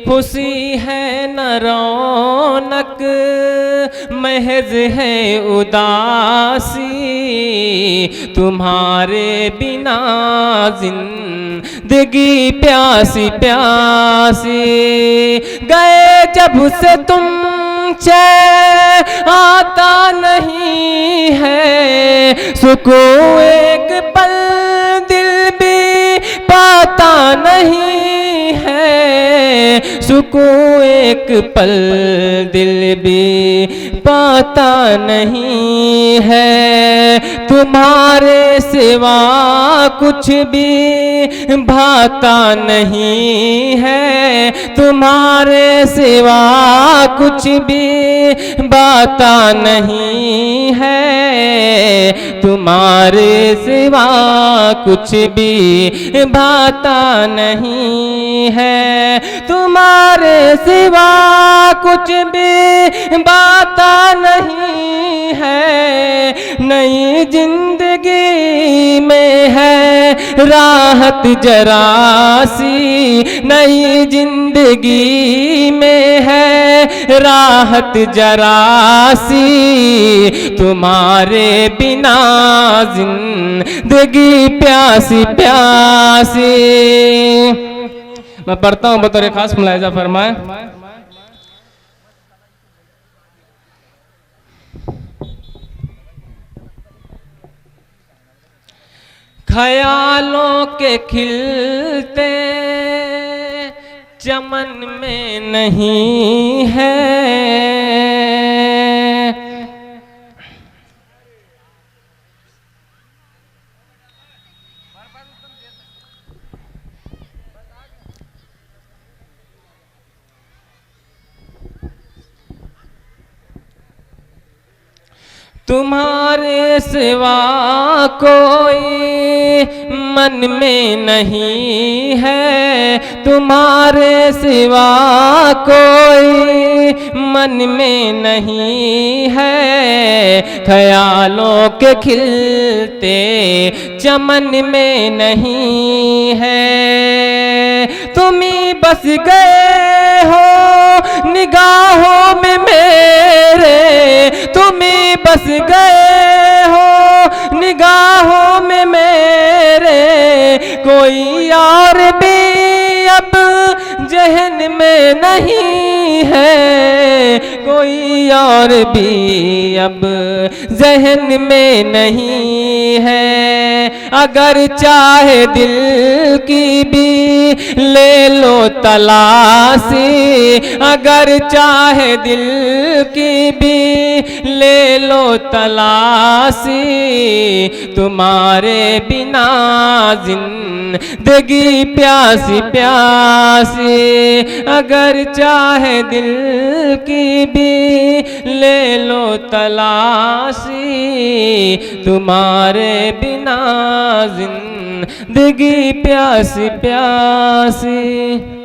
खुशी है न रौनक, महज है उदासी, तुम्हारे बिना जिंदगी प्यासी प्यासी। गए जब से तुम चैन आता नहीं है, सुकून एक पल दिल भी पाता नहीं है, सुकून एक पल दिल भी पाता नहीं है। तुम्हारे सिवा कुछ भी भाता नहीं है, तुम्हारे सिवा कुछ भी बाता नहीं है, तुम्हारे सिवा कुछ भी भाता नहीं है, तुम्हारे सिवा कुछ भी बाता नहीं है। नई जिंदगी में है राहत जरा सी, नई जिंदगी में है राहत जरा सी, तुम्हारे बिना जिंदगी प्यासी प्यासी। मैं पढ़ता हूँ बतौर खास मुलाहिजा फरमाए। ख्यालों के खिलते चमन में नहीं है, तुम्हारे सिवा कोई मन में नहीं है, तुम्हारे सिवा कोई मन में नहीं है, ख्यालों के खिलते चमन में नहीं है। तुम ही बस गए हो निगाहों में मेरे, तुम ही बस गए हो निगाहों में मेरे, कोई और भी अब जहन में नहीं है, कोई और भी अब जहन में नहीं है। अगर चाहे दिल की भी ले लो तलाशी, अगर चाहे दिल की भी ले लो तलाशी, तुम्हारे बिना जिंदगी प्यासी प्यासी। अगर चाहे दिल की भी ले लो तलाशी, तुम्हारे बिना जिंदगी प्यासी प्यासी।